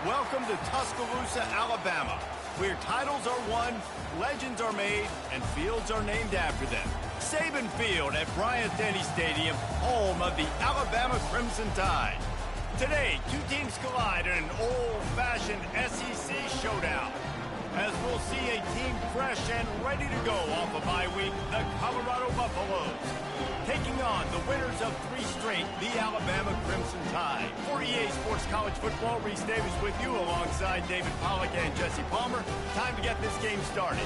Welcome to Tuscaloosa, Alabama, where titles are won, legends are made, and fields are named after them. Saban Field at Bryant-Denny Stadium, home of the Alabama Crimson Tide. Today, two teams collide in an old-fashioned SEC showdown. As we'll see a team fresh and ready to go off a bye week, the Colorado Buffaloes, taking on the winners of 3 straight, the Alabama Crimson Tide. For EA Sports College Football, Reese Davis with you alongside David Pollack and Jesse Palmer. Time to get this game started.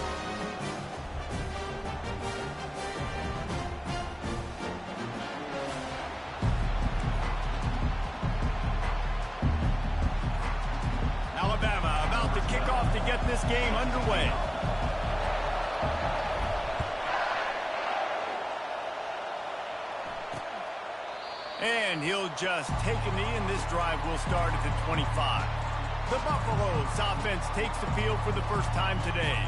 Alabama about to kick off to get this game underway. And he'll just take a knee, and this drive will start at the 25. The Buffaloes offense takes the field for the first time today.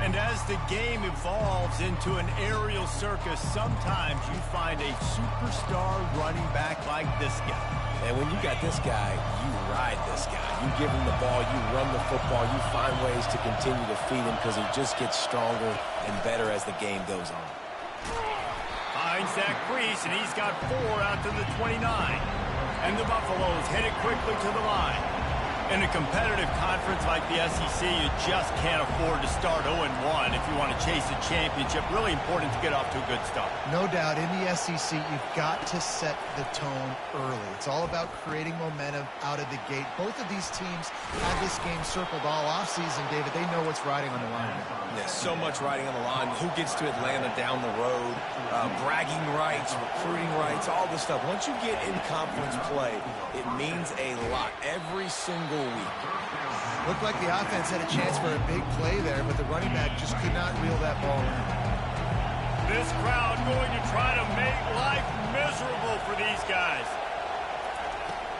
And as the game evolves into an aerial circus, sometimes you find a superstar running back like this guy. And when you got this guy, you ride this guy. You give him the ball, you run the football, you find ways to continue to feed him because he just gets stronger and better as the game goes on. Finds that crease, and he's got 4 out to the 29. And the Buffaloes headed quickly to the line. In a competitive conference like the SEC, you just can't afford to start 0-1 if you want to chase a championship. Really important to get off to a good start. No doubt, in the SEC, you've got to set the tone early. It's all about creating momentum out of the gate. Both of these teams had this game circled all offseason, David. They know what's riding on the line. There's so much riding on the line. Who gets to Atlanta down the road, bragging rights, recruiting rights, all this stuff. Once you get in conference play, it means a lot every single week. Looked like the offense had a chance for a big play there, but the running back just could not reel that ball in. This crowd going to try to make life miserable for these guys.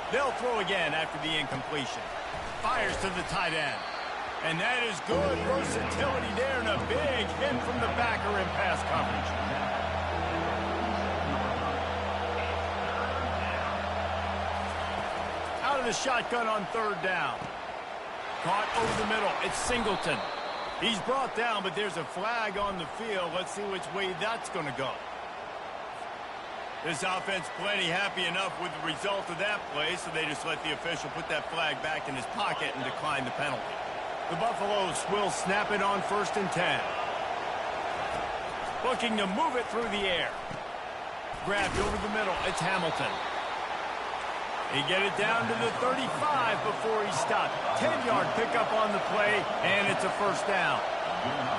They'll throw again after the incompletion. Fires to the tight end. And that is good versatility there, and a big hit from the backer in pass coverage. Out of the shotgun on 3rd down. Caught over the middle. It's Singleton. He's brought down, but there's a flag on the field. Let's see which way that's going to go. This offense plenty happy enough with the result of that play, so they just let the official put that flag back in his pocket and decline the penalty. The Buffaloes will snap it on 1st and 10. Looking to move it through the air. Grabbed over the middle. It's Hamilton. He get it down to the 35 before he stopped. 10-yard pickup on the play, and it's a 1st down.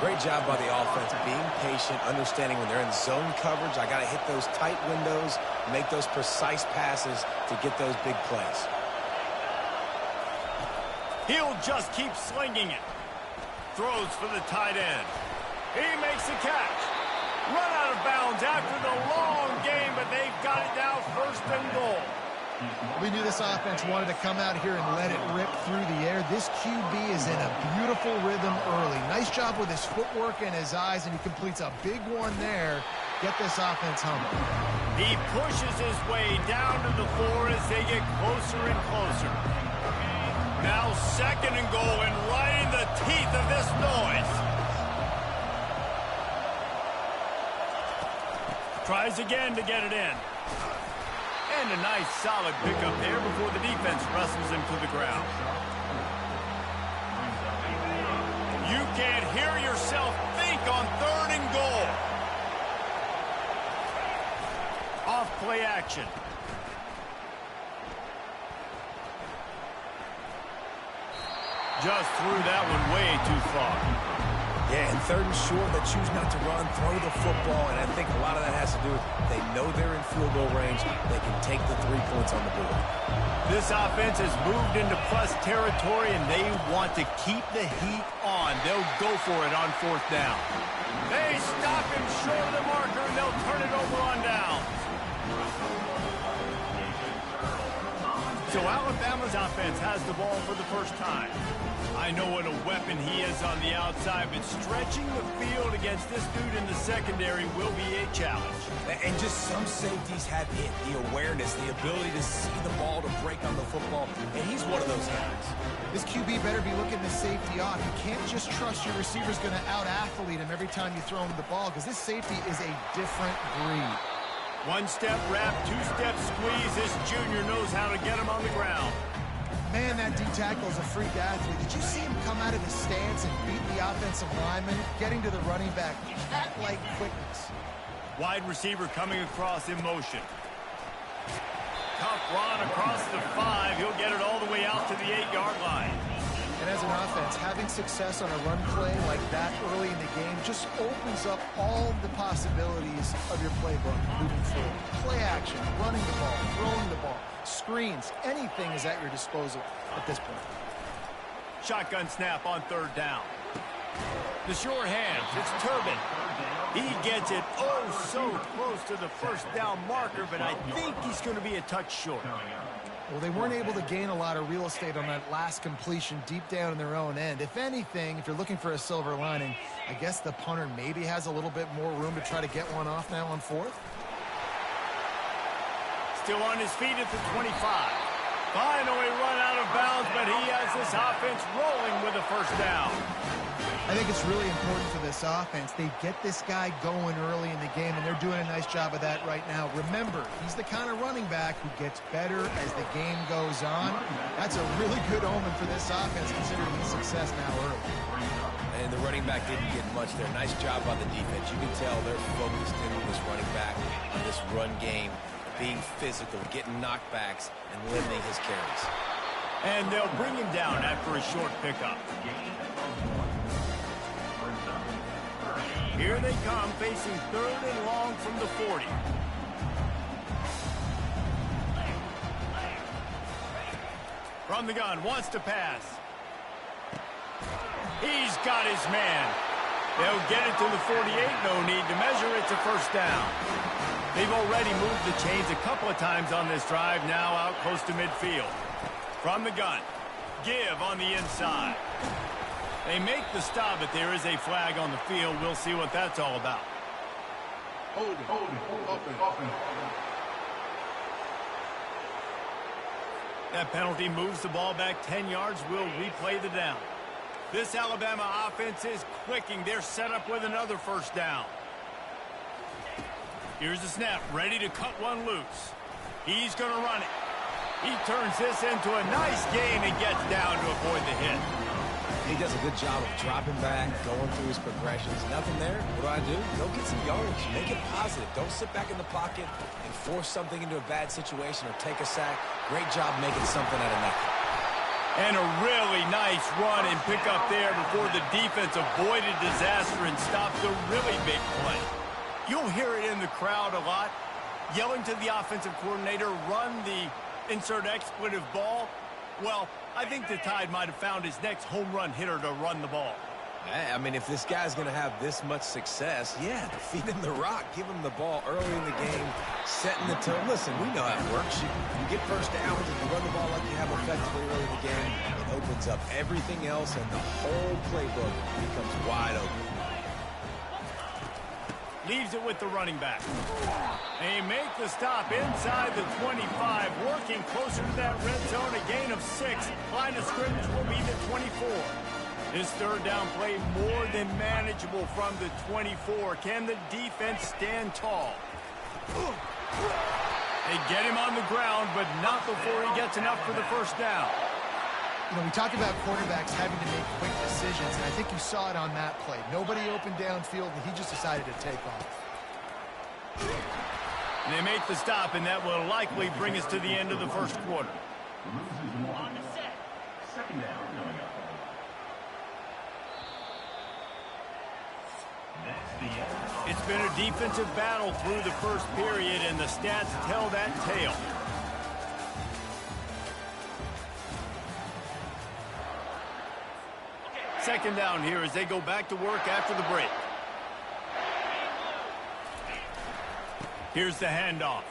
Great job by the offense, being patient, understanding when they're in zone coverage, I got to hit those tight windows, make those precise passes to get those big plays. He'll just keep slinging it. Throws for the tight end. He makes the catch. Run out of bounds after the long game, but they've got it now 1st and goal. We knew this offense wanted to come out here and let it rip through the air. This QB is in a beautiful rhythm early. Nice job with his footwork and his eyes, and he completes a big one there. Get this offense humble. He pushes his way down to the floor as they get closer and closer. Now 2nd and goal, and right in the teeth of this noise. Tries again to get it in. And a nice solid pickup there before the defense wrestles him to the ground. You can't hear yourself think on 3rd and goal. Off play action. Just threw that one way too far. Yeah, and 3rd and short, they choose not to run, throw the football, and I think a lot of that has to do with they know they're in field goal range. They can take the 3 points on the board. This offense has moved into plus territory, and they want to keep the heat on. They'll go for it on 4th down. They stop him short of the marker, and they'll turn it over on down. So So Alabama's offense has the ball for the first time. I know what a weapon he is on the outside, but stretching the field against this dude in the secondary will be a challenge. And just some safeties have it, the awareness, the ability to see the ball to break on the football, and he's one of those guys. This QB better be looking the safety off. You can't just trust your receiver's going to out-athlete him every time you throw him the ball, because this safety is a different breed. One-step wrap, two-step squeeze. This junior knows how to get him on the ground. Man, that D-tackle is a freak athlete. Did you see him come out of his stance and beat the offensive lineman, getting to the running back? Cat-like quickness. Wide receiver coming across in motion. Tough run across the 5. He'll get it all the way out to the 8-yard line. And as an offense, having success on a run play like that early in the game just opens up all the possibilities of your playbook moving forward. Play action, running the ball, throwing the ball, screens, anything is at your disposal at this point. Shotgun snap on 3rd down. The sure hands, it's Turbin. He gets it so close to the first down marker, but I think he's going to be a touch short. Well, they weren't able to gain a lot of real estate on that last completion deep down in their own end. If anything, if you're looking for a silver lining, I guess the punter maybe has a little bit more room to try to get one off now on 4th. Still on his feet at the 25. Finally run out of bounds, but he has this offense rolling with a first down. I think it's really important for this offense. They get this guy going early in the game, and they're doing a nice job of that right now. Remember, he's the kind of running back who gets better as the game goes on. That's a really good omen for this offense, considering his success now early. And the running back didn't get much there. Nice job by the defense. You can tell they're focused in on this running back, on this run game, being physical, getting knockbacks, and limiting his carries. And they'll bring him down after a short pickup. Here they come, facing 3rd and long from the 40. From the gun, wants to pass. He's got his man. They'll get it to the 48, no need to measure. It's a first down. They've already moved the chains a couple of times on this drive, now out close to midfield. From the gun, give on the inside. They make the stop, but there is a flag on the field. We'll see what that's all about. Hold it, open. That penalty moves the ball back 10 yards. We'll replay the down. This Alabama offense is clicking. They're set up with another first down. Here's the snap, ready to cut one loose. He's going to run it. He turns this into a nice gain and gets down to avoid the hit. He does a good job of dropping back, going through his progressions. Nothing there. What do? Go get some yardage. Make it positive. Don't sit back in the pocket and force something into a bad situation or take a sack. Great job making something out of nothing. And a really nice run and pick up there before the defense avoided disaster and stopped a really big play. You'll hear it in the crowd a lot, yelling to the offensive coordinator, run the insert expletive ball. Well, I think the Tide might have found his next home run hitter to run the ball. I mean, if this guy's going to have this much success, yeah, feed him the rock. Give him the ball early in the game, setting the tone. Listen, we know how it works. You get first downs, and you run the ball like you have effectively early in the game. It opens up everything else, and the whole playbook becomes wide open. Leaves it with the running back. They make the stop inside the 25, working closer to that red zone, a gain of 6. Line of scrimmage will be the 24. This third down play more than manageable from the 24. Can the defense stand tall? They get him on the ground, but not before he gets enough for the first down. You know, we talked about quarterbacks having to make quick decisions, and I think you saw it on that play. Nobody opened downfield, and he just decided to take off. And they make the stop, and that will likely bring us to the end of the first quarter. On the set. Second down coming up. It's been a defensive battle through the first period, and the stats tell that tale. Second down here as they go back to work after the break. Here's the handoff.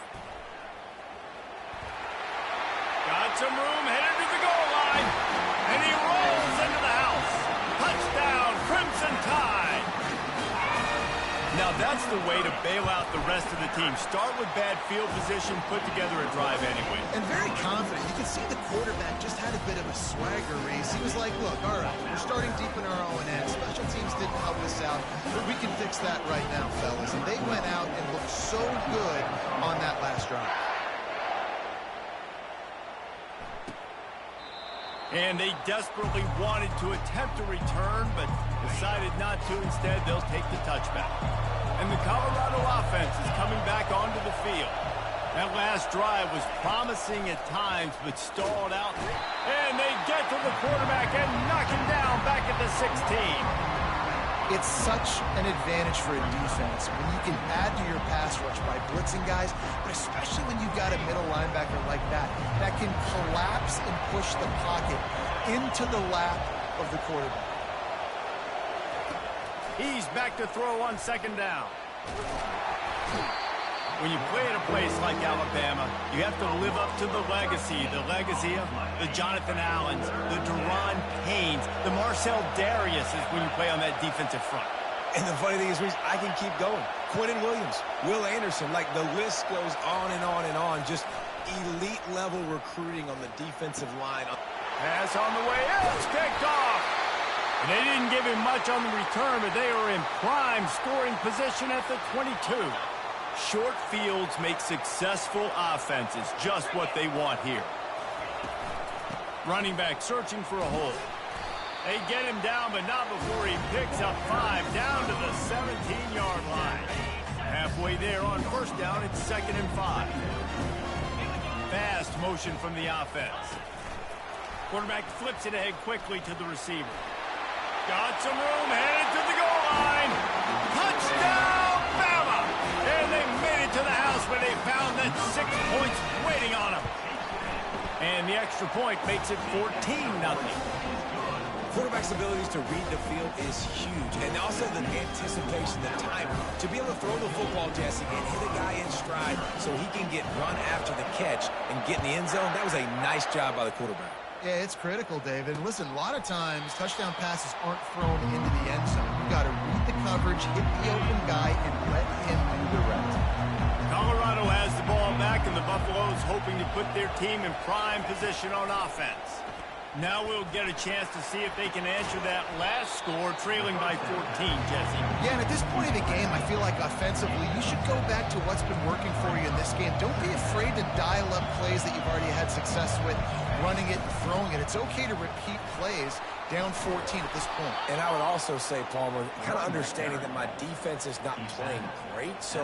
Got some room, headed to the goal line. And he rolls into the house. Touchdown, Crimson Tide. Now that's the way to bail out the rest of the team. Start with bad field position, put together a drive anyway. And very confident. You can see the quarterback just had a bit of a swagger race. He was like, look, all right, we're starting deep in our own end. Special teams didn't help us out, but we can fix that right now, fellas. And they went out and looked so good on that last drive. And they desperately wanted to attempt a return, but decided not to. Instead, they'll take the touchback. And the Colorado offense is coming back onto the field. That last drive was promising at times, but stalled out. And they get to the quarterback and knock him down back at the 16. It's such an advantage for a defense when you can add to your pass rush by blitzing guys, but especially when you've got a middle linebacker like that can collapse and push the pocket into the lap of the quarterback. He's back to throw on second down. When you play at a place like Alabama, you have to live up to the legacy of the Jonathan Allens, the Deron Paynes, the Marcel Dariuses when you play on that defensive front. And the funny thing is, Reese, I can keep going. Quentin Williams, Will Anderson, like the list goes on and on and on. Just elite level recruiting on the defensive line. Pass on the way out, it's kicked off. And they didn't give him much on the return, but they are in prime scoring position at the 22. Short fields make successful offenses, just what they want here. Running back searching for a hole. They get him down, but not before he picks up 5 down to the 17-yard line. Halfway there on first down, it's 2nd and 5. Fast motion from the offense. Quarterback flips it ahead quickly to the receiver. Got some room, headed to the goal line. Touchdown, Bama! And they made it to the house where they found that 6 points waiting on them. And the extra point makes it 14-0. Quarterback's abilities to read the field is huge. And also the anticipation, the time to be able to throw the football, Jesse, and hit a guy in stride so he can get run after the catch and get in the end zone. That was a nice job by the quarterback. Yeah, it's critical, David. Listen, a lot of times touchdown passes aren't thrown into the end zone. You got to read the coverage, hit the open guy, and let him do the rest. Colorado has the ball back, and the Buffaloes hoping to put their team in prime position on offense. Now we'll get a chance to see if they can answer that last score, trailing by 14, Jesse. Yeah, and at this point of the game, I feel like offensively, you should go back to what's been working for you in this game. Don't be afraid to dial up plays that you've already had success with, running it and throwing it. It's okay to repeat plays down 14 at this point. And I would also say, Palmer, kind of understanding that my defense is not playing great. So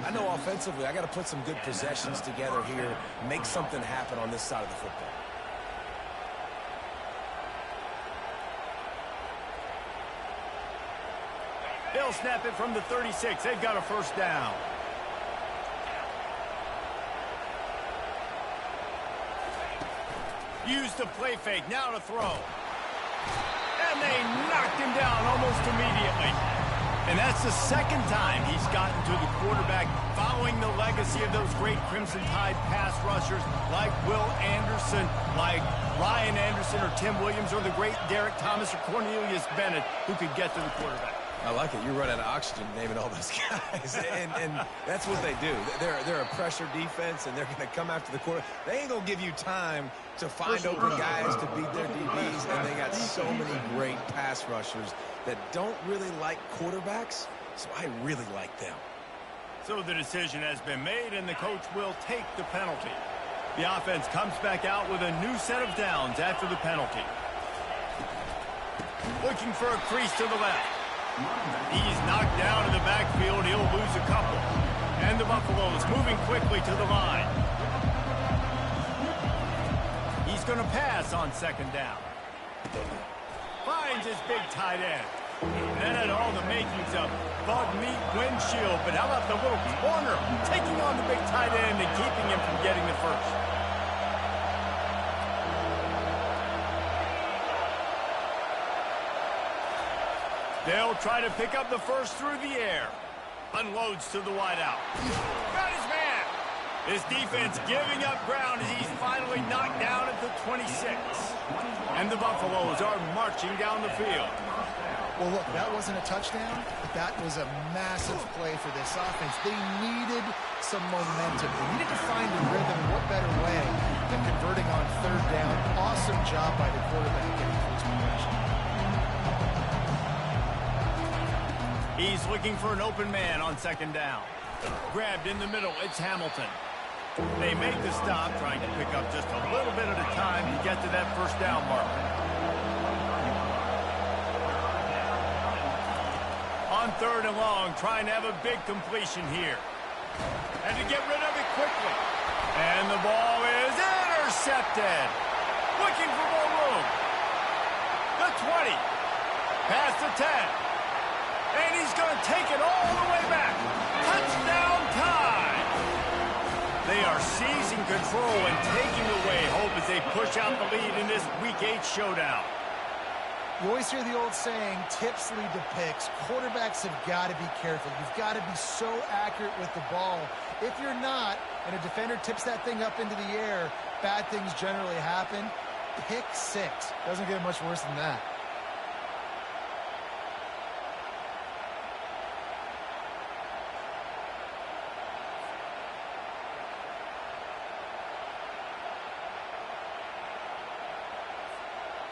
I know offensively, I got to put some good possessions together here, make something happen on this side of the football. They'll snap it from the 36. They've got a first down. Use the play fake. Now to throw. And they knocked him down almost immediately. And that's the second time he's gotten to the quarterback, following the legacy of those great Crimson Tide pass rushers like Will Anderson, like Ryan Anderson or Tim Williams, or the great Derek Thomas or Cornelius Bennett, who could get to the quarterback. I like it. You run out of oxygen naming all those guys. and that's what they do. They're a pressure defense, and they're going to come after the quarter. They ain't going to give you time to find open guys to beat their DBs, and they got so many great pass rushers that don't really like quarterbacks, so I really like them. So the decision has been made, and the coach will take the penalty. The offense comes back out with a new set of downs after the penalty. Looking for a crease to the left. He's knocked down in the backfield. He'll lose a couple. And the Buffaloes moving quickly to the line. He's going to pass on second down. Finds his big tight end. That had all the makings of bug meat windshield. But how about the little corner taking on the big tight end and keeping him from getting the first? They'll try to pick up the first through the air. Unloads to the wideout. Got his man. This defense giving up ground as he's finally knocked down at the 26. And the Buffaloes are marching down the field. Well, look, that wasn't a touchdown, but that was a massive play for this offense. They needed some momentum. They needed to find a rhythm. What better way than converting on third down? Awesome job by the quarterback getting first possession. He's looking for an open man on second down. Grabbed in the middle, it's Hamilton. They make the stop, trying to pick up just a little bit at a time to get to that first down marker. On third and long, trying to have a big completion here. And to get rid of it quickly. And the ball is intercepted. Looking for more room. The 20. Past the 10. And he's going to take it all the way back. Touchdown time. They are seizing control and taking away hope as they push out the lead in this Week 8 showdown. You always hear the old saying, tips lead to picks. Quarterbacks have got to be careful. You've got to be so accurate with the ball. If you're not, and a defender tips that thing up into the air, bad things generally happen. Pick 6. Doesn't get much worse than that.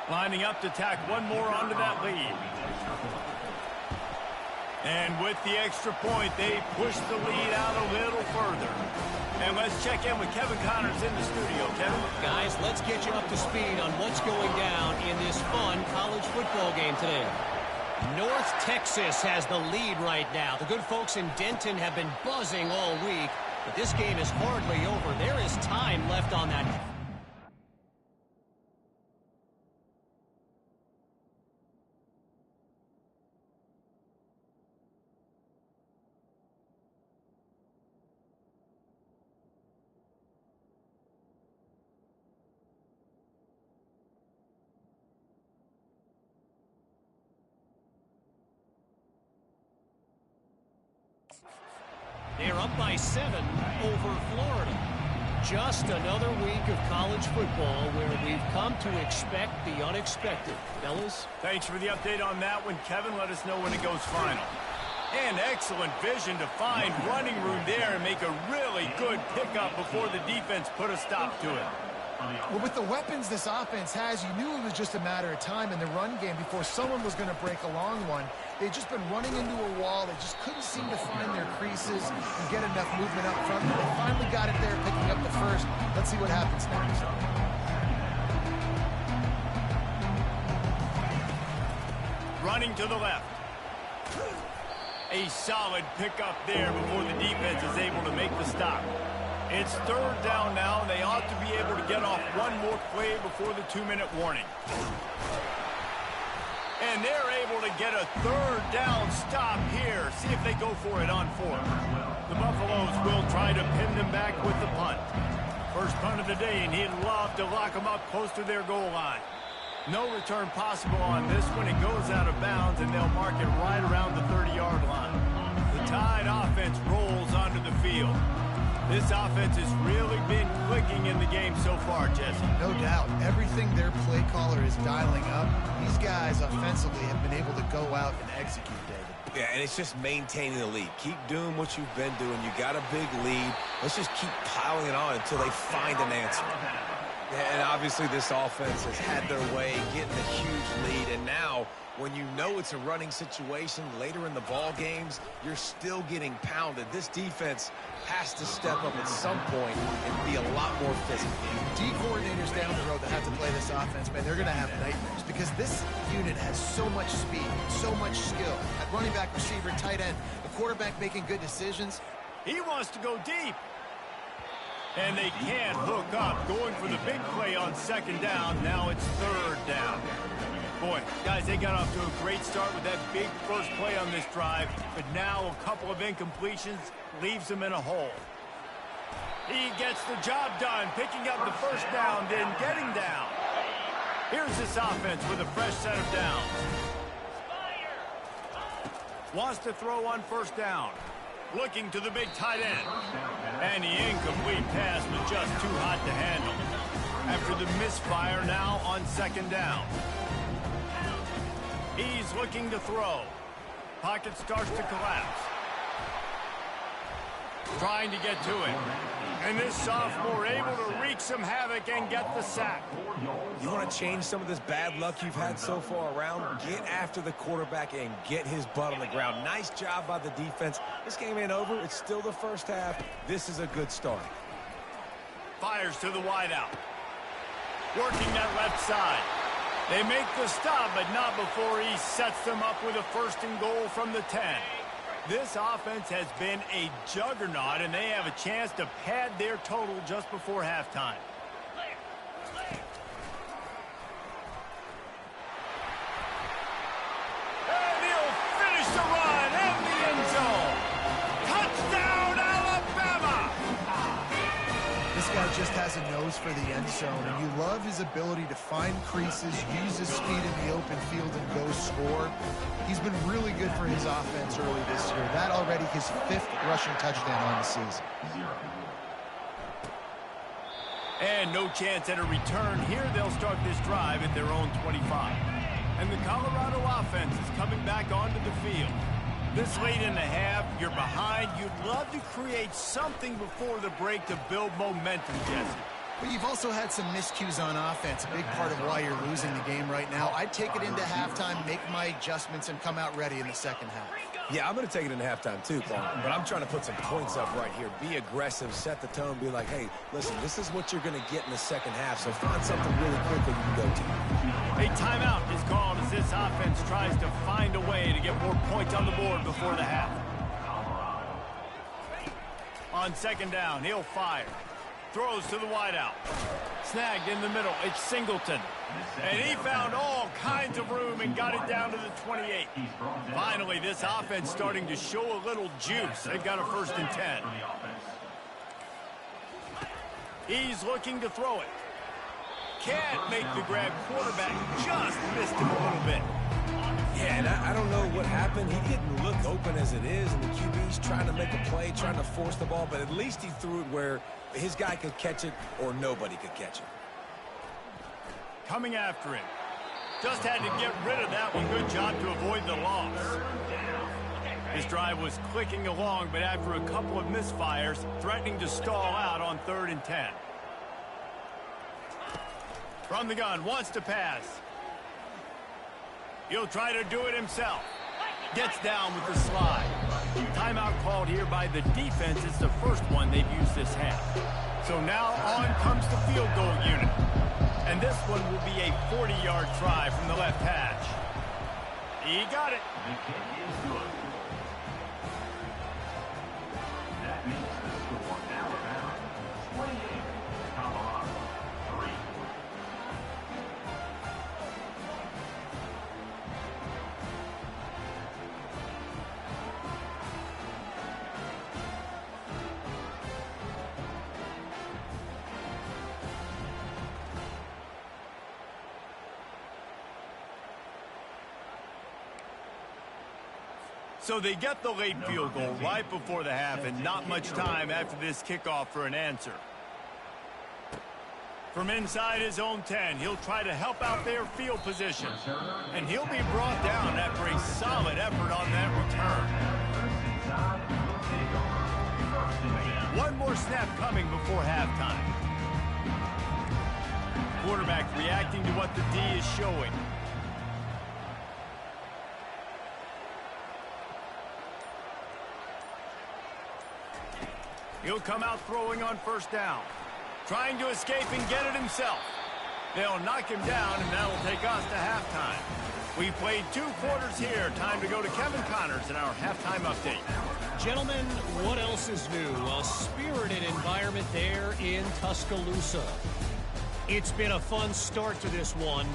Lining up to tack one more onto that lead. And with the extra point, they push the lead out a little further. And let's check in with Kevin Connors in the studio. Kevin? Guys, let's get you up to speed on what's going down in this fun college football game today. North Texas has the lead right now. The good folks in Denton have been buzzing all week, but this game is hardly over. There is time left on that. They're up by 7 over Florida. Just another week of college football where we've come to expect the unexpected. Fellas? Thanks for the update on that one, Kevin. Let us know when it goes final. And excellent vision to find running room there and make a really good pickup before the defense put a stop to it. Well, with the weapons this offense has, you knew it was just a matter of time in the run game before someone was going to break a long one. They'd just been running into a wall. They just couldn't seem to find their creases and get enough movement up front. They finally got it there, picking up the first. Let's see what happens next. Running to the left. A solid pickup there before the defense is able to make the stop. It's third down now, and they ought to be able to get off one more play before the 2-minute warning. And they're able to get a third down stop here. See if they go for it on fourth. The Buffaloes will try to pin them back with the punt. First punt of the day, and he'd love to lock them up close to their goal line. No return possible on this one. It goes out of bounds, and they'll mark it right around the 30-yard line. The Tide offense rolls onto the field. This offense has really been clicking in the game so far, Jesse. No doubt. Everything their play caller is dialing up, these guys offensively have been able to go out and execute, David. Yeah, and it's just maintaining the lead. Keep doing what you've been doing. You got a big lead. Let's just keep piling it on until they find an answer. Yeah, and obviously this offense has had their way, getting a huge lead, and now when you know it's a running situation later in the ball games, you're still getting pounded. This defense has to step up at some point and be a lot more physical. D coordinators down the road that have to play this offense, man, they're going to have nightmares because this unit has so much speed, so much skill. At running back, receiver, tight end, the quarterback making good decisions. He wants to go deep. And they can't hook up, going for the big play on second down. Now it's third down. Boy, guys, they got off to a great start with that big first play on this drive, but now a couple of incompletions leaves them in a hole. He gets the job done, picking up the first down, then getting down. Here's this offense with a fresh set of downs. Wants to throw on first down. looking to the big tight end. And the incomplete pass was just too hot to handle. After the misfire, now on second down. He's looking to throw. Pocket starts to collapse. Trying to get to it. And this sophomore able to wreak some havoc and get the sack. You want to change some of this bad luck you've had so far around? Get after the quarterback and get his butt on the ground. Nice job by the defense. This game ain't over. It's still the first half. This is a good start. Fires to the wideout. Working that left side. They make the stop, but not before he sets them up with a 1st and goal from the 10. This offense has been a juggernaut, and they have a chance to pad their total just before halftime. And he'll finish the run in the end zone. Touchdown, Alabama! This guy just has a nose for the end zone, and you love his ability to find creases, use his speed in the open field, and go score. He's been really good for his offense early this year. That already his 5th rushing touchdown on the season. And no chance at a return here. They'll start this drive at their own 25. And the Colorado offense is coming back onto the field. This late in the half, you're behind. You'd love to create something before the break to build momentum, Jesse. But you've also had some miscues on offense, a big part of why you're losing the game right now. I'd take it into halftime, make my adjustments, and come out ready in the second half. Yeah, I'm going to take it into halftime too, Paul. But I'm trying to put some points up right here. Be aggressive, set the tone, be like, hey, listen, this is what you're going to get in the second half, so find something really quickly you can go to. A timeout is called as this offense tries to find a way to get more points on the board before the half. On second down, he'll fire. Throws to the wideout. Snagged in the middle. It's Singleton. And he found all kinds of room and got it down to the 28. Finally, this offense starting to show a little juice. They've got a 1st and 10. He's looking to throw it. Can't make the grab. Quarterback just missed him a little bit. Yeah, and I don't know what happened. He didn't look open as it is, and the QB's trying to make a play, trying to force the ball, but at least he threw it where his guy could catch it or nobody could catch it. Coming after him. Just had to get rid of that one. Good job to avoid the loss. This drive was clicking along, but after a couple of misfires, threatening to stall out on 3rd and 10. From the gun, wants to pass. He'll try to do it himself. Gets down with the slide. Timeout called here by the defense. It's the first one they've used this half. So now on comes the field goal unit. And this one will be a 40-yard try from the left hash. He got it. The kick is good. That makes the score Alabama 28, Colorado 3. So they get the late field goal right before the half, and not much time after this kickoff for an answer. From inside his own 10, he'll try to help out their field position. And he'll be brought down after a solid effort on that return. One more snap coming before halftime. Quarterback reacting to what the D is showing. He'll come out throwing on 1st down. Trying to escape and get it himself. They'll knock him down, and that'll take us to halftime. We played 2 quarters here. Time to go to Kevin Connors in our halftime update. Gentlemen, what else is new? A spirited environment there in Tuscaloosa. It's been a fun start to this one,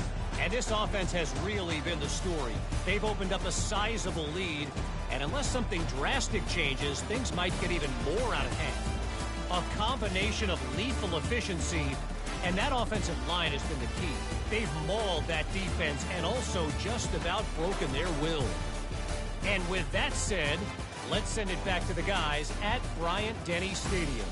and this offense has really been the story. They've opened up a sizable lead, and unless something drastic changes, things might get even more out of hand. A combination of lethal efficiency, and that offensive line has been the key. They've mauled that defense and also just about broken their will. And with that said, Let's send it back to the guys at Bryant-Denny Stadium.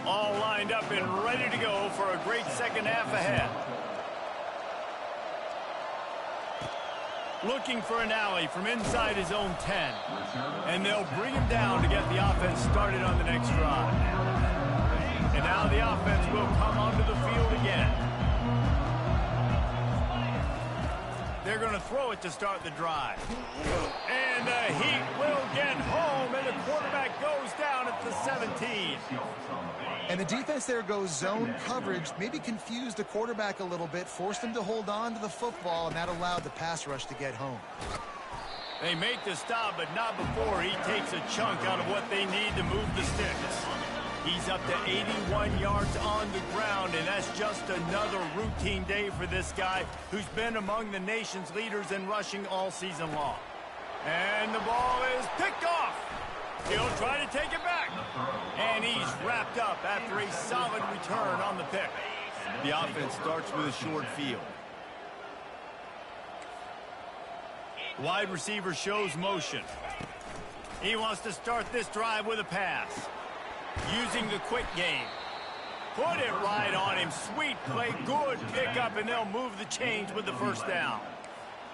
All lined up and ready to go for a great second half ahead. Looking for an alley from inside his own 10. And they'll bring him down to get the offense started on the next drive. And now the offense will come onto the field again. They're going to throw it to start the drive. And the Heat will get home, and the quarterback goes down at the 17. And the defense there goes zone coverage, maybe confused the quarterback a little bit, forced him to hold on to the football, and that allowed the pass rush to get home. They make the stop, but not before he takes a chunk out of what they need to move the sticks. He's up to 81 yards on the ground, and that's just another routine day for this guy who's been among the nation's leaders in rushing all season long. And the ball is picked off. He'll try to take it back. And he's wrapped up after a solid return on the pick. The offense starts with a short field. Wide receiver shows motion. He wants to start this drive with a pass. Using the quick game. Put it right on him. Sweet play. Good pickup, and they'll move the chains with the first down.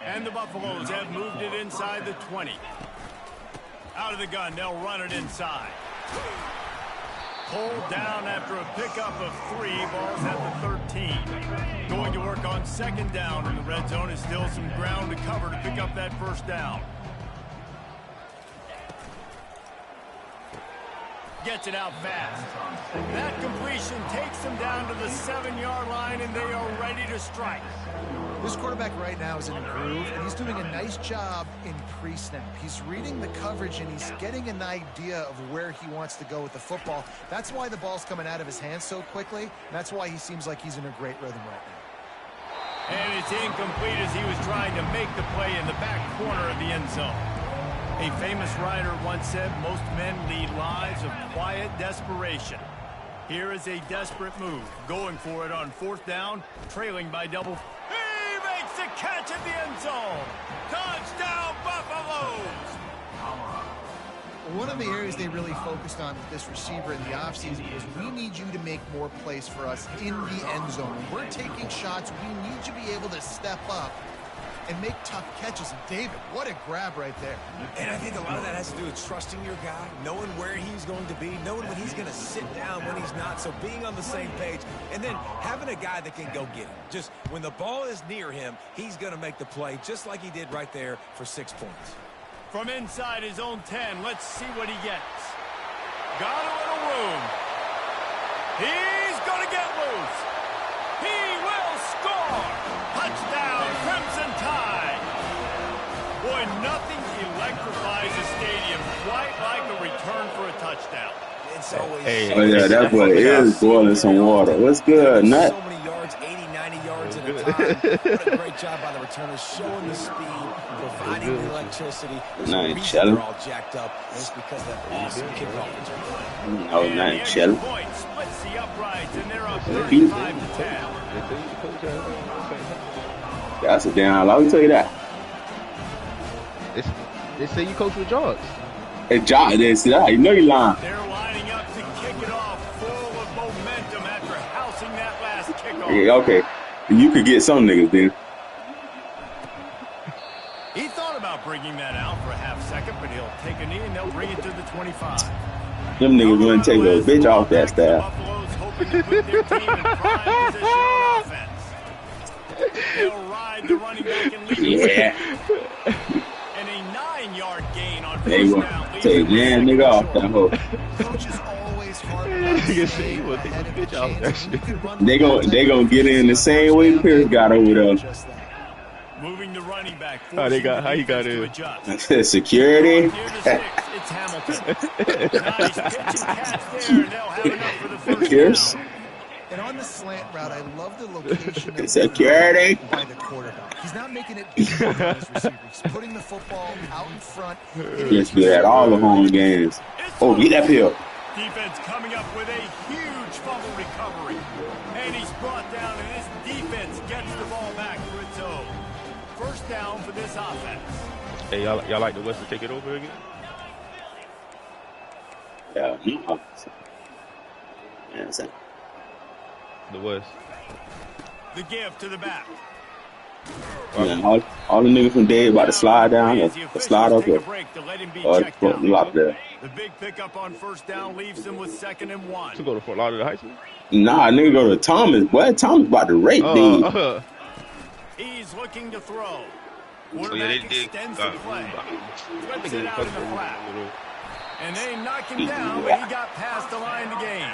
And the Buffaloes have moved it inside the 20. Out of the gun, they'll run it inside. Pulled down after a pickup of 3. Ball's at the 13. Going to work on second down in the red zone. Is still some ground to cover to pick up that first down. Gets it out fast. That completion takes them down to the 7-yard line, and they are ready to strike. This quarterback right now is in a groove, and he's doing a nice job in pre-snap. He's reading the coverage, and he's getting an idea of where he wants to go with the football. That's why the ball's coming out of his hands so quickly, and that's why he seems like he's in a great rhythm right now. And it's incomplete as he was trying to make the play in the back corner of the end zone. A famous writer once said, most men lead lives of quiet desperation. Here is a desperate move, going for it on fourth down, trailing by double. He makes the catch at the end zone. Touchdown, Buffaloes! One of the areas they really focused on with this receiver in the offseason was we need you to make more plays for us in the end zone. When we're taking shots, we need you to be able to step up and make tough catches. And David, what a grab right there. And I think a lot of that has to do with trusting your guy, knowing where he's going to be, knowing when he's going to sit down, when he's not. So being on the same page, and then having a guy that can go get him. Just when the ball is near him, he's going to make the play just like he did right there for 6 points. From inside his own 10, let's see what he gets. Got a little room. He's going to get loose. He will score. Touchdown, Crimson Tide. Boy, nothing electrifies a stadium quite like a return for a touchdown. It's always Oh, yeah, that boy is boiling some water. What's good, Nut? so many yards, 80, 90 yards at a time. What a great job by the returners, showing the speed, providing the electricity. There's a reason chilling. they're all jacked up, and it's because of that awesome kickoff return. Oh, And not the extra chilling. point splits the uprights, and they're up 35-10. That's a damn lie. Let me tell you that. They say you coach with George. Hey, Josh, they see that. You know you lying. They're lining up to kick it off full of momentum after housing that last kickoff. Yeah, okay. You could get some niggas then. He thought about bringing that out for a half second, but he'll take a knee and they'll bring it to the 25. Them niggas wouldn't take a bitch off that staff. Buffalo's hoping to put their team in prime position on offense. They'll ride the running back and lead the way. Yeah. And a 9-yard gain on They first gonna down. take damn nigga off that hoe. Coach is always hard Nigga say he would take a bitch off that shit. They gonna get in the same way Pierce got over there. Moving the running back. How he got to in? adjust. Security. Near the 6, it's Hamilton. Nice pitch and catch there, and they'll have enough for the first Pierce. down. And on the slant route, I love the location of security by the quarterback. He's not making it easy on his receiver. He's putting the football out in front. Yes, we had all the home games. Oh, get that pill. Defense coming up with a huge fumble recovery. And he's brought down, and this defense gets the ball back for its own. First down for this offense. Hey, y'all like the West to take it over again? Yeah, The West. The give to the back. Man, all the niggas from Dave about to slide down or slide up there. Or lock there. The big pickup on first down leaves them with 2nd and 1. To go to Fort Lauderdale High School? Nah, nigga go to Thomas. Boy, Thomas about to rape Dave. He's looking to throw. So yeah, they extends the play. Flips it out in the flat. And they knock him down, but he got past the line to gain.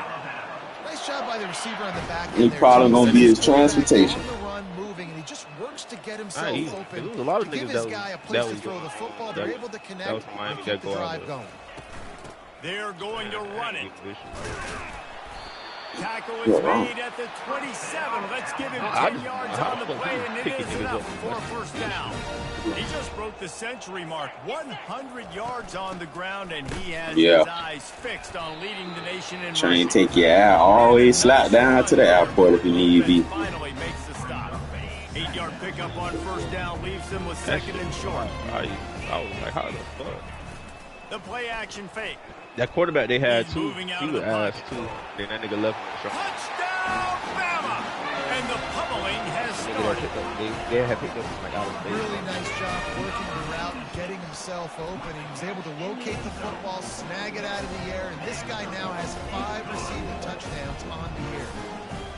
Nice job by the receiver on the back end. His problem gonna be his transportation. On the run, moving, and he just works to get himself open. There was a lot of give niggas his guy a place to throw the football. They're able to connect and keep the drive going. They're going to run it. Tackle is made at the 27. Let's give him 10 yards on the play, and it is enough for a first down. He just broke the century mark. 100 yards on the ground, and he has his eyes fixed on leading the nation in trying to take your ass always slap down to the airport if you need to be. Finally makes the stop. 8-yard pickup on first down leaves them with 2nd and short. I was like, how the fuck? The play action fake. That quarterback they had too, he was ass too. Then that nigga left. Touchdown, Bama! And the pummeling has started. They had picked up like out of space. Really nice job working the route and getting himself open. He was able to locate the football, snag it out of the air, and this guy now has 5 receiving touchdowns on the year.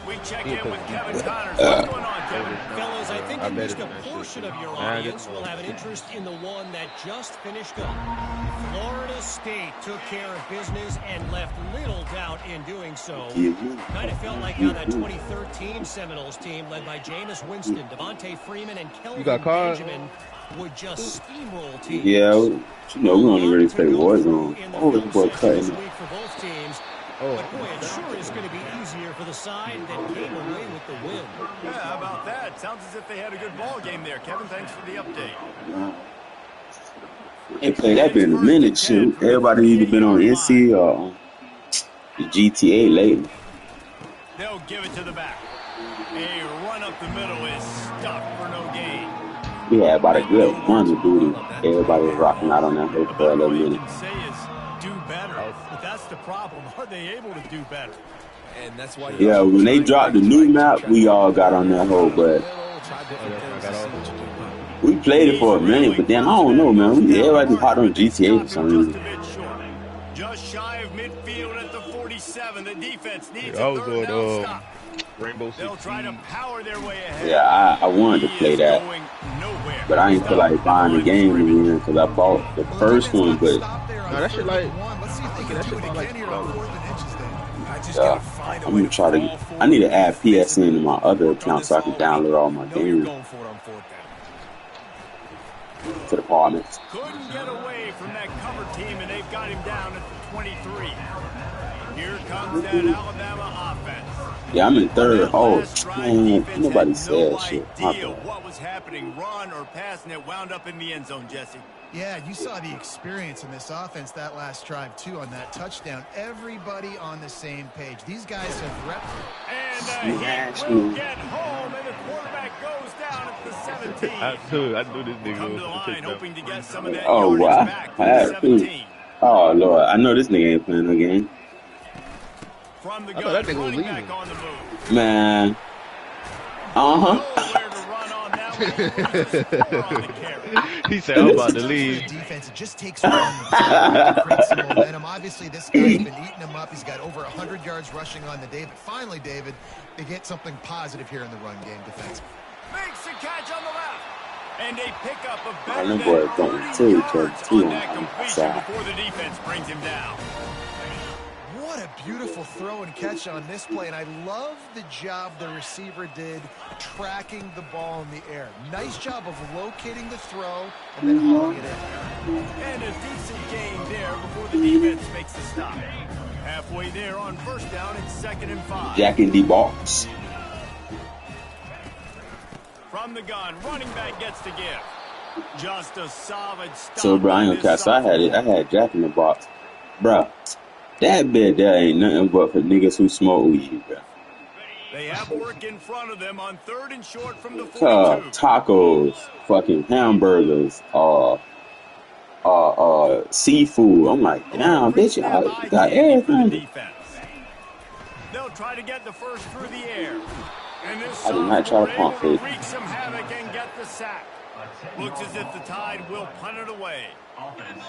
We check in with Kevin Connors. What's going on, Kevin? Fellas, I think at least a portion of your audience will have an interest in the one that just finished up. Florida State took care of business and left little doubt in doing so. Kind of felt like how that 2013 Seminoles team led by Jameis Winston, Devontae Freeman, and Kelvin Benjamin would just steamroll teams. Yeah, you know, we only really play Warzone. Oh, this boy cutting. For both teams. But boy, it sure is going to be easier for the side that came away with the win. Yeah, how about that? Sounds as if they had a good ball game there. Kevin, thanks for the update. Ain't played that been a minute, shoot. Everybody either been on NC or the GTA lately. They'll give it to the back. A run up the middle is stuck for no gain. We had about a good month of booty. Everybody was rocking out on that hook for a little minute. Do better, but that's the problem. Are they able to do better? And that's why when they dropped the new map, we all got on that hole, but we played it for a minute, but then I don't know, man. Everybody just hot on GTA for some reason. Just shy of midfield at the 47. The defense needs a third down stop. Rainbow Six. They'll try to power their way ahead. Yeah, I wanted to play that, but I ain't feel like buying the game again because I bought the first one, but that shit like, I'm gonna try to. I need to add PSN to my other account so I can download all my games to the apartments. Couldn't get away from that cover team, and they've got him down at the 23. Here comes that Alabama offense. Yeah, I'm in third. Oh, man, nobody said shit. What was happening, run or pass, and it wound up in the end zone, Jesse. Yeah, you saw the experience in this offense that last drive, too, on that touchdown. Everybody on the same page. These guys have repped. And he will get home, and the quarterback goes down at the 17. I knew this nigga Come to was the line, hoping to get some of that yardage back from the 17. Oh, Lord. I know this nigga ain't playing no game. From the gun, that nigga running back on the move. Man. He said, I'm about to leave. Defense, it just takes one to create some momentum. Obviously, this guy's been eating him up. He's got over 100 yards rushing on the day. But finally, David, they get something positive here in the run game defense. Makes a catch on the left. And they pick up a better than 30 yards on that completion before the defense brings him down. What a beautiful throw and catch on this play, and I love the job the receiver did tracking the ball in the air. Nice job of locating the throw and then hauling it in. And a decent gain there before the defense makes the stop. Halfway there on first down and 2nd and 5. Jack in the box. From the gun, running back gets the give. Just a solid stop. So Brian Cass, I had Jack in the box. Bruh, that bit there ain't nothing but for niggas who smoke weed, bruh. They have work in front of them on 3rd and short from the 42. Tacos, fucking hamburgers, seafood. I'm like, damn, bitch, y'all got everything. They'll try to get the first through the air. And this I did not try to pump it. wreak some havoc and get the sack. Looks as if the Tide will punt it away.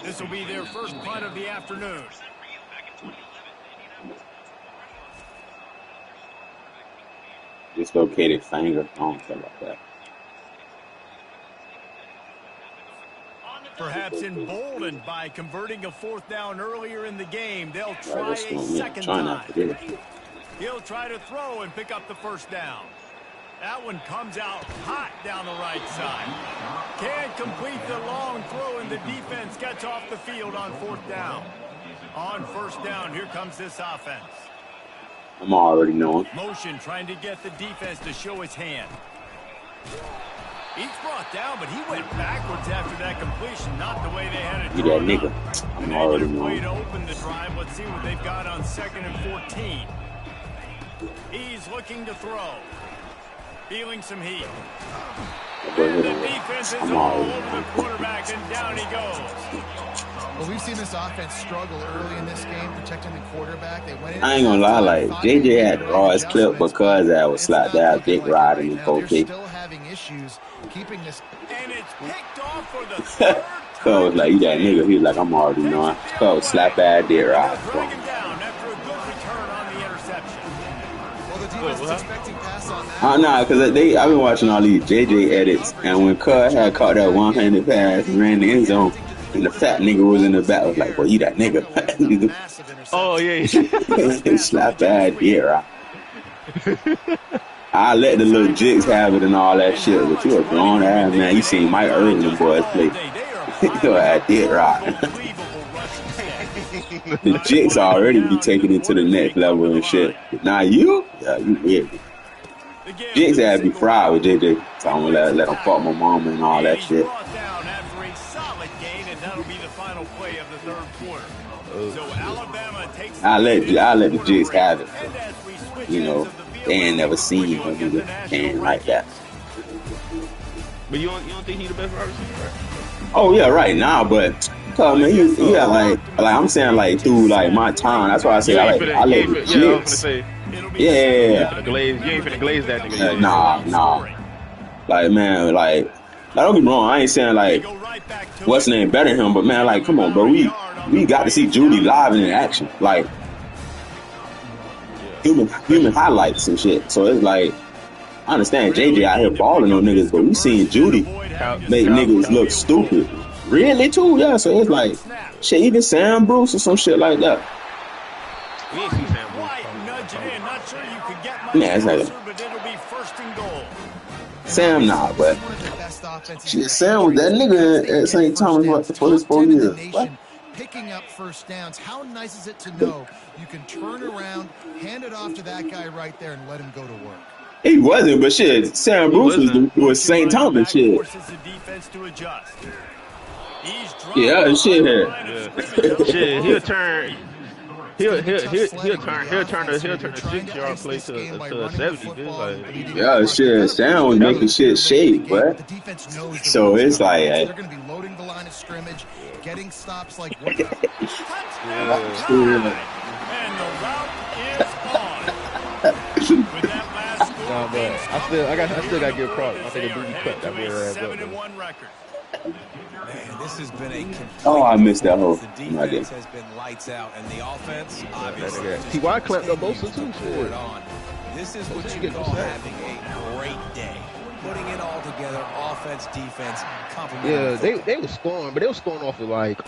This will be their first punt of the afternoon. Dislocated finger. I don't care about that. Perhaps emboldened by converting a 4th down earlier in the game, they'll try a second time. He'll try to throw and pick up the first down. That one comes out hot down the right side. Can't complete the long throw, and the defense gets off the field on 4th down. On first down, here comes this offense. I'm already knowing. Motion trying to get the defense to show his hand. He's brought down, but he went backwards after that completion. Not the way they had it. You that nigga. I'm already Way knowing. to open the drive. Let's see what they've got on 2nd and 14. He's looking to throw. Feeling some heat. Go And ahead the and defense is I'm all already over the knowing. quarterback, and down he goes. Well, we've seen this offense struggle early in this game, protecting the quarterback. They went in I ain't gonna lie, like, JJ had the rawest clip because I was slapped out dick riding in 4K. Still having issues keeping this. And it's picked off for the 3rd Cuz was like, you that nigga. He was like, I'm already knowing. Cuz slap ass dick ride. Drag him down after a good return on the interception. Well, the defense is expecting pass on that. Nah, cause I've been watching all these JJ edits, and when Cuz had caught that one-handed pass and ran the end zone, and the fat nigga was in the back, I was like, boy, you that nigga. Massive interception. Oh yeah. Slap ass dick ride. I let the little jigs have it and all that shit, but you a grown ass man. You seen Mike Irvin and boys play. You I did right. The jigs already be taken it to the next level and shit. Now you? Yeah, you weird. Jigs had to be fried with JJ. So I'm gonna let him fuck my mama and all that shit. I let the jigs have it. You know, they ain't never seen a nigga can like that. But you don't think he the best wide receiver, right? Oh yeah, right now, but cause man, yeah, like I'm saying, like through like my time. That's why I say I let the jigs. Yeah. You ain't finna glaze that nigga. Nah. Like man, like don't get me wrong. I ain't saying like what's name better than him, but man, like come on, bro. We got to see Judy live and in action, like human highlights and shit. So it's like I understand JJ out here balling on niggas, but we seen Judy make niggas look stupid. Really too, yeah. So it's like shit. Even Sam Bruce or some shit like that. We ain't see Sam Bruce. Yeah, it's like Sam, nah, but shit, Sam was that nigga at St. Thomas what for his 4 years. What? Picking up first downs. How nice is it to know you can turn around, hand it off to that guy right there, and let him go to work? He wasn't, but shit, Sam Bruce was St. Thomas shit. Yeah, shit. Shit, he'll turn a 6-yard play to a 70. Dude. Like, yeah, shit. Sam was making shit shake, but so it's like they're going to be loading the line of scrimmage, getting stops like what? And the route is on. With that last score, nah, but I still got to give props. I think a booty cut that boy ass up. 7-1 record. Man, this has been a complete I missed that whole. The defense has been lights out, and the offense obviously. T.Y. clamped up Bosa too. Shit. This is what you call having a great day. Putting it all together, offense, defense, complementing. Yeah, they were scoring, but they were scoring off of like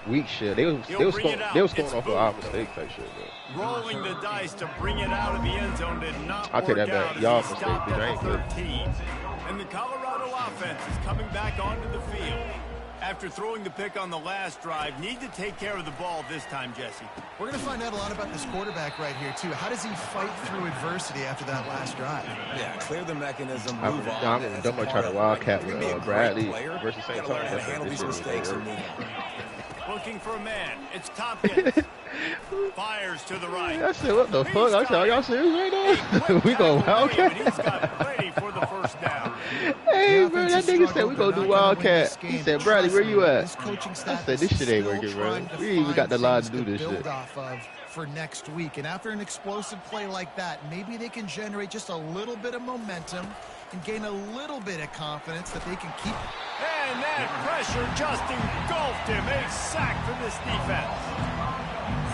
weak shit. They were scoring off of our mistake type shit. Bro. Rolling the dice to bring it out of the end zone did not I'll take work that back. out. Y'all As he mistake, stopped bitch. I at ain't the good. 13. And the Colorado offense is coming back onto the field. After throwing the pick on the last drive, need to take care of the ball this time, Jesse. We're going to find out a lot about this quarterback right here, too. How does he fight through adversity after that last drive? Yeah, clear the mechanism, move on. I'm going to try to wildcat with Bradley versus St. Learn how to handle these mistakes and move on. Looking for a man. It's Tompkins. Fires to the right. I said, what the fuck? I said, are y'all serious right now? We go wildcat? He's got plenty for the first down. Hey, bro, that nigga said we gonna do wildcat. He said, Bradley, where you at? I said, this shit ain't working, bro. We ain't even got the line to do this shit. For next week, and after an explosive play like that, maybe they can generate just a little bit of momentum and gain a little bit of confidence that they can keep. And that pressure just engulfed him. A sack for this defense.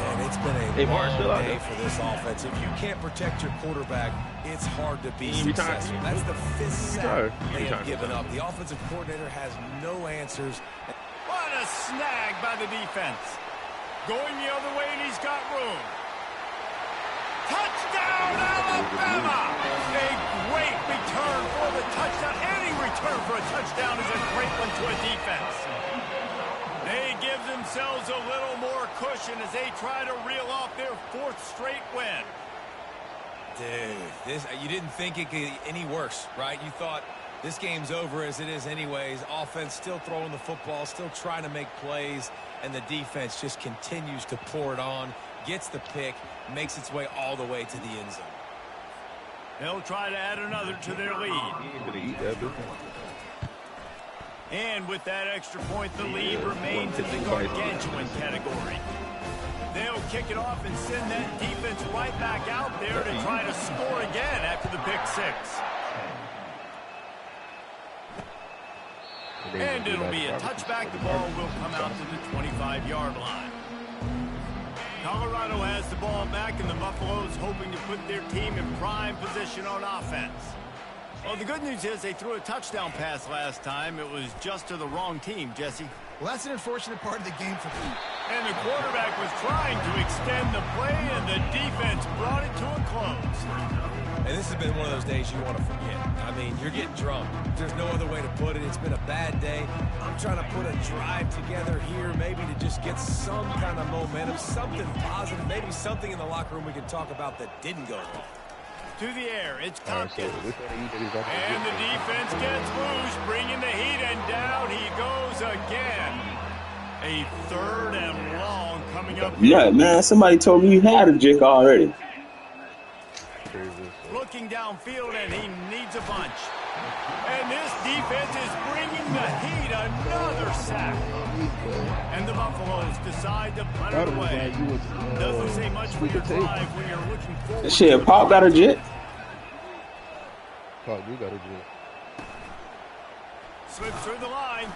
And it's been a long day for this offense. If you can't protect your quarterback, it's hard to be successful. That's the fifth sack they have given up. The offensive coordinator has no answers. What a snag by the defense. Going the other way, and he's got room. Touchdown, Alabama! A great return for the touchdown. Any return for a touchdown is a great one to a defense. They give themselves a little more cushion as they try to reel off their fourth straight win. Dude, you didn't think it could get any worse, right? You thought this game's over as it is anyways. Offense still throwing the football, still trying to make plays, and the defense just continues to pour it on, gets the pick, makes its way all the way to the end zone. They'll try to add another to their lead. And with that extra point, the lead remains in the gargantuan category. They'll kick it off and send that defense right back out there to try to score again after the pick six. And it'll be a touchback. The ball will come out to the 25-yard line. Colorado has the ball back, and the Buffaloes hoping to put their team in prime position on offense. Well, the good news is they threw a touchdown pass last time. It was just to the wrong team, Jesse. Well, that's an unfortunate part of the game for them. And the quarterback was trying to extend the play, and the defense brought it to a close. And this has been one of those days you want to forget. I mean, you're getting drunk. There's no other way to put it. It's been a bad day. I'm trying to put a drive together here, maybe to just get some kind of momentum, something positive, maybe something in the locker room we can talk about that didn't go wrong. To the air, it's Tompkins. And the defense gets loose, bringing the heat, and down he goes again. A third and long coming up. Yeah, man, somebody told me you had a jick already. Looking downfield, and he needs a bunch. And this defense is bringing the heat, another sack. And the Buffaloes decide to punt it away. Doesn't say much for your drive when you're looking forward. Shit, Pop got a jet. Pop, you got a jet. Slips through the line.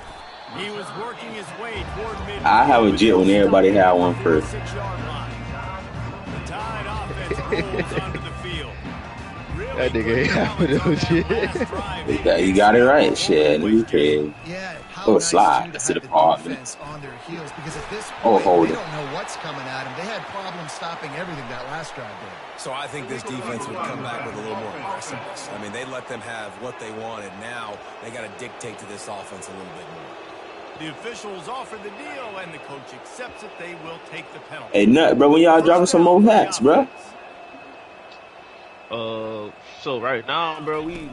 He was working his way toward midfield. I have a jet when everybody had one first. 6-yard line. The Tide offense rolls onto the field. That nigga ain't having no shit. You got it right, shit. You can. Yeah, Oh, slide to the park. On their heels, because at this point, Oh, hold they it. don't know what's coming at them. They had problems stopping everything that last drive did. So I think this defense would come back with a little more aggressiveness. I mean, they let them have what they wanted. Now they got to dictate to this offense a little bit more. The officials offer the deal, and the coach accepts it. They will take the penalty. Hey, nut, bro, when y'all dropping some more hats, bro? So right now, bro, we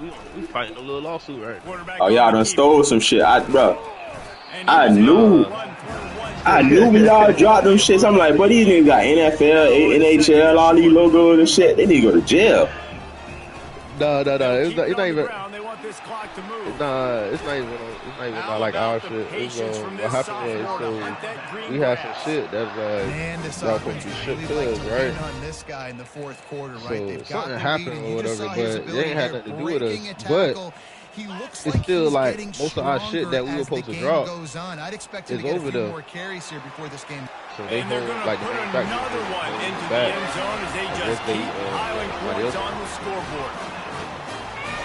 fighting a little lawsuit right now. Oh, y'all done stole some shit. Bro, I knew when y'all dropped them shits. I'm like, but these niggas got NFL, NHL, all these logos and shit. They need to go to jail. No. It's not even. This clock to move. Nah, it's not even like our shit. It's what happened is, so we had some shit that's supposed to be shipped to us, right? On this guy in the fourth quarter, right? So They've got something happened or whatever, but it ain't had nothing to do with us. But it's still like most of our shit that we were supposed to drop is over there. More carries here before this game. So they and they're hold going to like put the another one into the end zone as they just keep piling points on the scoreboard.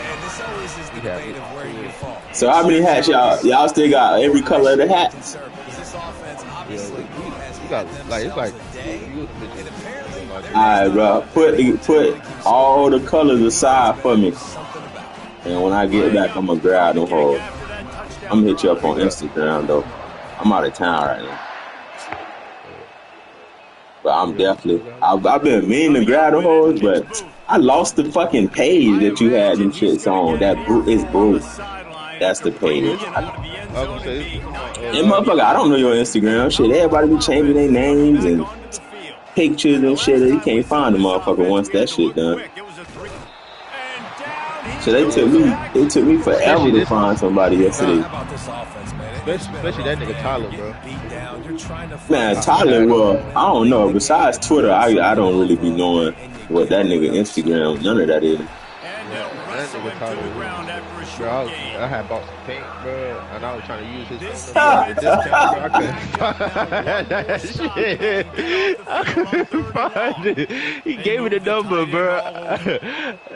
And this always is the debate of where you fall. So how many hats y'all still got? Every color of the hat? This offense obviously you got like it's like. Alright, bro. Put all the colors aside for me. And when I get back, I'm gonna grab them hoes. I'm gonna hit you up on Instagram though. I'm out of town right now. But I'm definitely, I've been meaning to grab the hoes, but I lost the fucking page that you had them shits on. That is broke. That's the page. And motherfucker, I don't know your Instagram. Shit, everybody be changing their names and pictures and shit. You can't find the motherfucker once that shit done. So they took me forever to find somebody yesterday. Especially that nigga Tyler, bro. Man, Tyler, well, I don't know. Besides Twitter, I don't really be knowing what that nigga Instagram, none of that is. That nigga Tyler, bro, I had bought some paint, bro, and I was trying to use his discount, bro. I couldn't find that shit. I couldn't find it. He gave me the number, bro.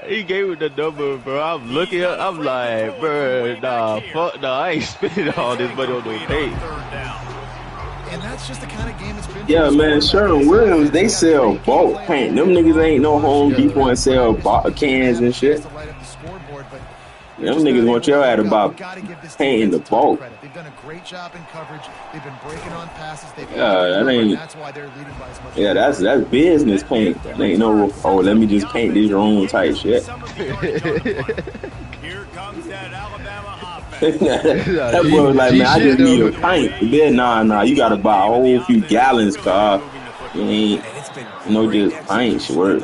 He gave me the number, bro. I'm looking up, I'm like, bro, nah, fuck, nah, I ain't spending all this money on no paint. And that's just the kind of game it's been. Yeah, man, Sherwin-Williams, they sell bulk paint. Them niggas ain't no Home Depot and sell cans and shit. Them niggas want your ass about paint in the bulk. They've done a great job in coverage. They've been breaking on passes. That ain't. That's why they're leading by as much. Yeah, that's business paint. That ain't no. Oh, let me just paint this room type shit. Here comes that Alabama That boy was like, man, I just need a pint. Then nah, you gotta buy a whole few gallons, car. You ain't no just pints worth.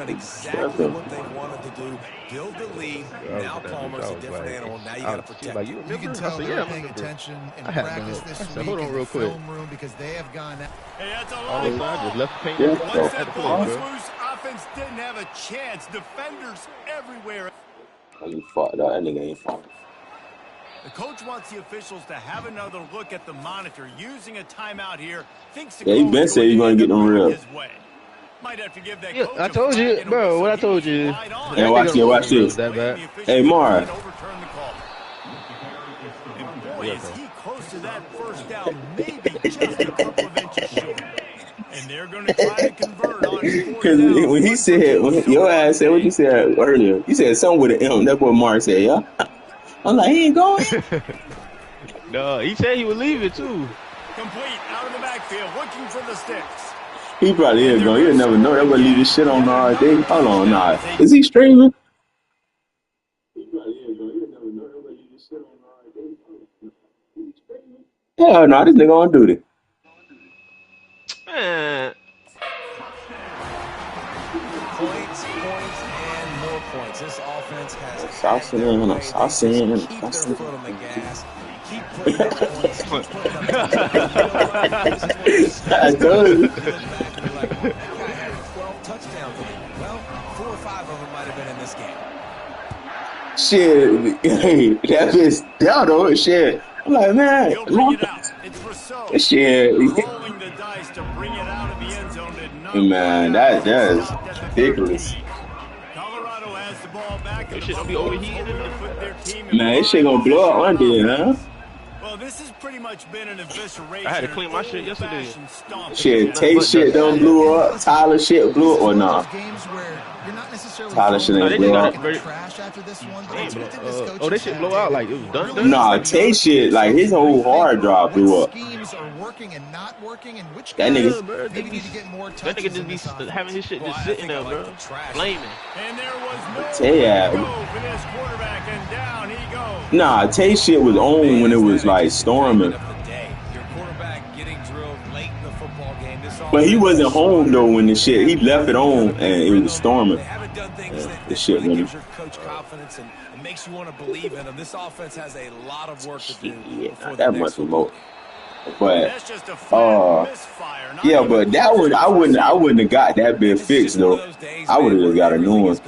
Build the lead. Now Palmer's a different animal. Now you gotta protect. Like, you can tell they're paying attention in practice this week hold on real quick. film room because they have gone out. Hey, that's a I long ball. just left the paint. Yeah. Once that ball was loose, offense didn't have a chance. Defenders everywhere. You fucked up. That nigga ain't fucked. The coach wants the officials to have another look at the monitor using a timeout here. Thinks the Yeah, he been saying he's gonna get them real. Might have to give that Yeah, I told you, bro. What I told you. Hey, watch this. That bad. Hey, Mar. Boy, is he close to that first down, maybe just a couple of inches short. And they're going to try to convert on. Because when he said, your ass said what you said earlier, you said something with an M. That's what Mark said, yeah. I'm like, he ain't going. No, he said he would leave it too. Complete out of the backfield, looking for the sticks. He probably is going. You'll never know. That would leave this shit on all day. Hold on, nah. Is he streaming? Hell no, this nigga on duty. Man. Points, and more points. This offense has South Carolina. keep their foot on the gas. Keep putting up points. I told you. 12 touchdowns. Well, 4 or 5 of them might have been in this game. Shit, hey, that bitch down though. Shit, I'm like, man, shit. Man, that is ridiculous. Colorado has the ball back. This shit don't be overheating. Man, this shit gonna blow up one day, huh? Well, this has pretty much been an evisceration. I had to clean my shit yesterday. Shit, Tate shit done blew up. Tyler shit blew up or nah? Tyler shit ain't blew up. Oh, they shit blow out like it was done. Nah, Tate shit, like his whole hard drive blew up. That nigga. That nigga just be having his shit just sitting there, bro. Flaming. And there was no Tate. quarterback, and down he goes. Nah, Tate shit was on when it was like storming. But he wasn't home though when the shit. He left it on and it was storming. The shit really. Coach confidence and makes you want to believe in him. This offense has a lot of work to do. Yeah, not that much remote. But yeah, but that one I wouldn't have got that bit fixed though. I would have just got a new one.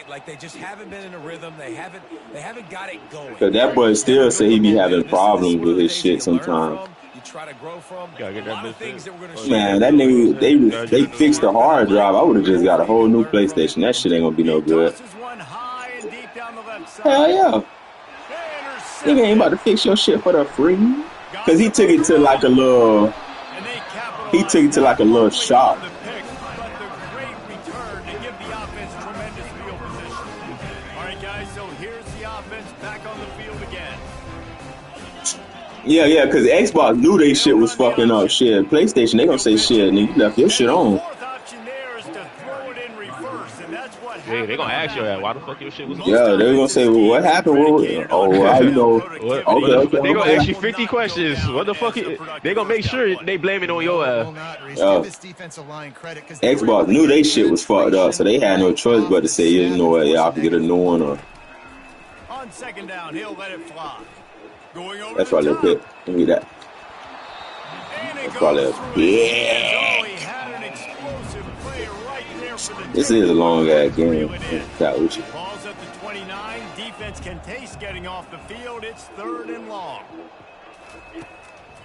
Like they just haven't been in a rhythm. They haven't got it going. Cause that boy still say he be having problems with his shit sometimes. You try to grow from. Man, that nigga, they fixed the hard drive. I would have just got a whole new PlayStation. That shit ain't gonna be no good. Hell yeah. Nigga ain't about to fix your shit for the free. Cause he took it to like a little shop. Yeah, because Xbox knew they shit was fucking up. Shit, PlayStation, they gonna say shit, nigga, you left your shit on. Yeah, they gonna ask you that. Why the fuck your shit was on? Yeah, they gonna say, well, what happened? Oh, well, you know. Okay. They gonna ask you 50 questions. What the fuck? They gonna make sure they blame it on your ass. Xbox knew they shit was fucked up, so they had no choice but to say, you know what, y'all can get a new one. Or on second down, he'll let it fly. Going over that's probably a bit. Give me that. That's probably a bit. This is a long ass game. Balls at the 29. Defense can taste getting off the field. It's 3rd and long.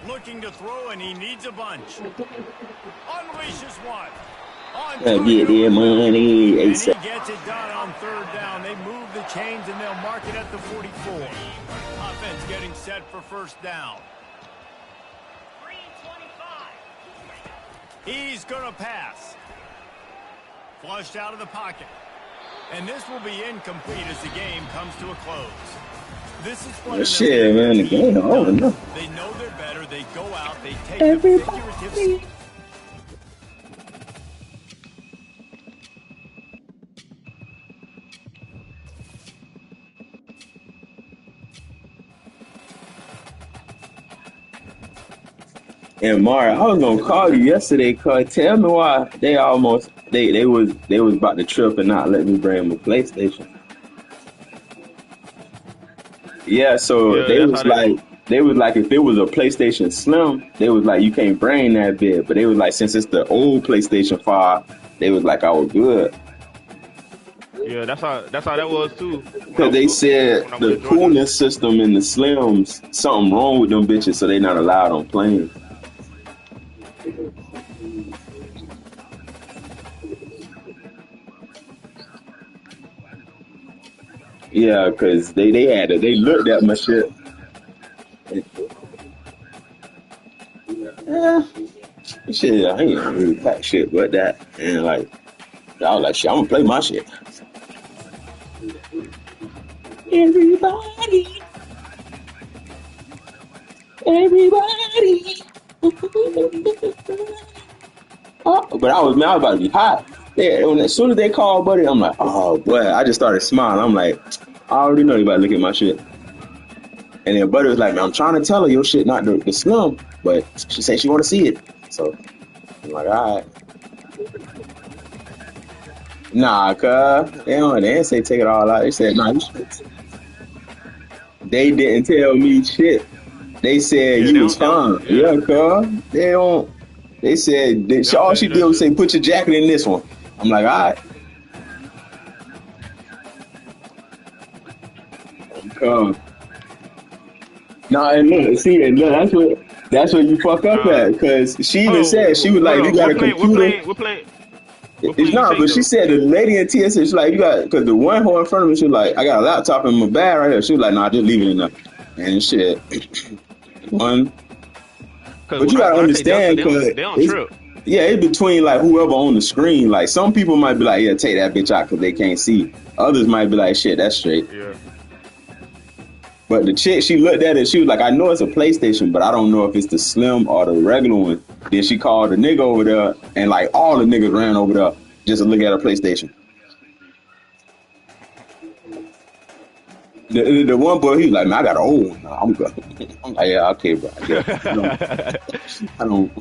Looking to throw, and he needs a bunch. Unleashes one. Get their money. And he gets it done on 3rd down. They move the chains, and they'll mark it at the 44. Offense getting set for 1st down. 3:25. He's going to pass. Flushed out of the pocket. And this will be incomplete as the game comes to a close. This is what shit, man. The game over. They know they're better. They go out. They take the figurative. And Mario, I was gonna call you yesterday, cause tell me why they was about to trip and not let me bring them a PlayStation. Yeah, so they was like if it was a PlayStation Slim, they was like you can't bring that bit, but they was like since it's the old PlayStation 5, they was like I was good. Yeah, that's how that was too. Because they said the cooling system in the Slims, something wrong with them bitches, so they not allowed on planes. Yeah, because they looked at my shit. Yeah, shit, I ain't really pack shit but that. And like, I was like, shit, I'm gonna play my shit. Everybody. Oh, but I was about to be hot. Yeah, as soon as they called Buddy, I'm like, oh boy, I just started smiling. I'm like, I already know you about to look at my shit. And then Buddy was like, man, I'm trying to tell her your shit not the Slim, but she said she want to see it. So I'm like, all right. Nah, cuz they didn't say take it all out. They said, nah, you should. They didn't tell me shit. They said you was fine. Yeah, cuz they don't. They said all she did was say put your jacket in this one. I'm like, all right. Nah, and look, see, and look, that's what you fuck up at, because she even said she was like, you got a computer. We're playing. It's not, but she said the lady in TSA, she's like, you got, because the one whore in front of me, she was like, I got a laptop in my bag right here. She was like, nah, just leave it in there. And shit, one. But you gotta understand, because yeah, it's between like whoever on the screen. Like some people might be like, yeah, take that bitch out because they can't see. Others might be like, shit, that's straight. Yeah. But the chick, she looked at it, she was like, I know it's a PlayStation, but I don't know if it's the Slim or the regular one. Then she called the nigga over there, and like all the niggas ran over there just to look at her PlayStation. The one boy, he was like, man, I got an old one. I'm good. I'm like, yeah, okay, bro. Yeah, I don't.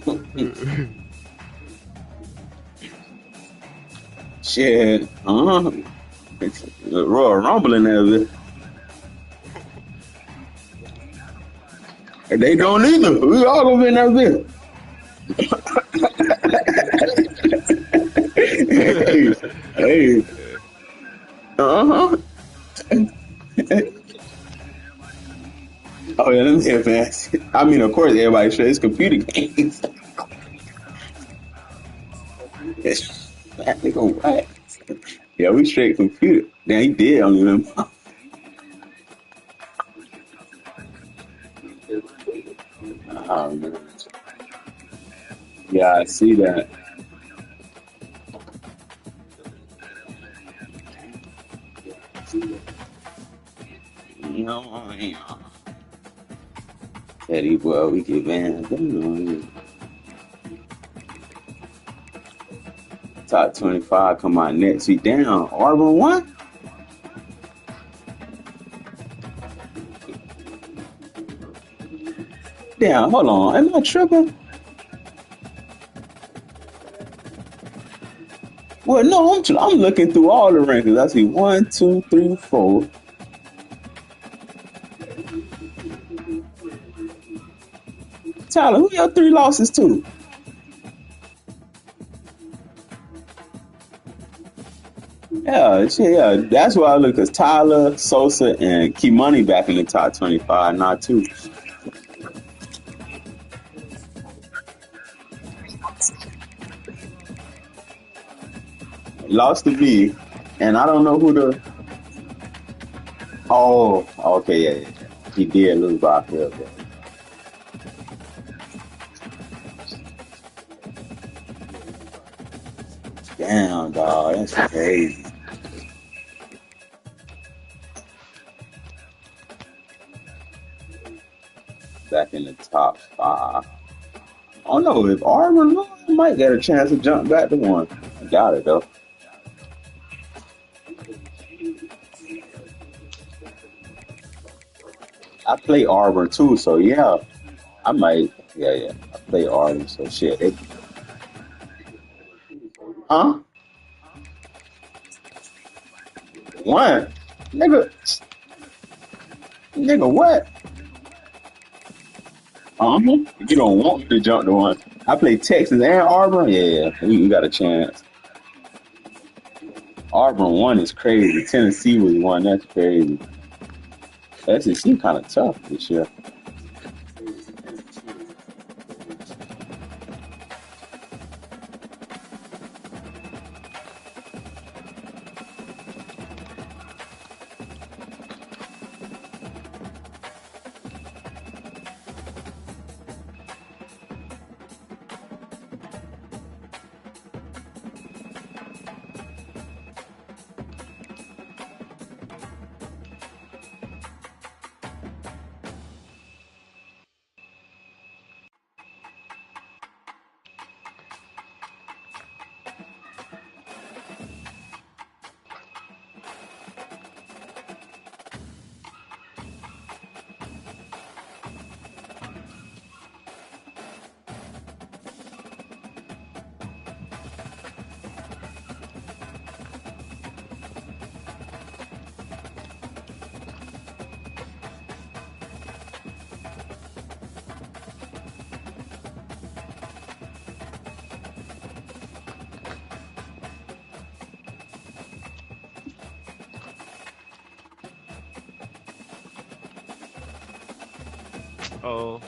Shit. Royal Rumble in there. They don't either. We all gonna be in that bitch. Hey. Oh yeah, let me hear fast. I mean, of course, everybody sure it's computer games. What? Yeah, we straight computer. Damn, he did on him. Oh, man. Yeah, I see that. Eddie, well, we get Van. Top 25 come out next week. Down. Auburn won? Damn, hold on. Am I tripping? Well, no, I'm looking through all the rankings. I see 1, 2, 3, 4. Tyler, who your 3 losses to? Yeah, that's why I look, because Tyler, Sosa, and Kimani back in the top 25, not 2. Lost to B, and I don't know who the. Oh, okay, yeah. He did lose by a field goal. Damn, dog, that's crazy. Back in the top 5. I don't know if Auburn might get a chance to jump back to 1. I doubt it though. I play Auburn too, so yeah, I might. Yeah. I play Auburn, so shit. Huh? 1, nigga, what? You don't want me to jump to 1. I play Texas and Auburn. Yeah, we got a chance. Auburn 1 is crazy. Tennessee was 1. That's crazy. SEC kind of tough this year. Oh.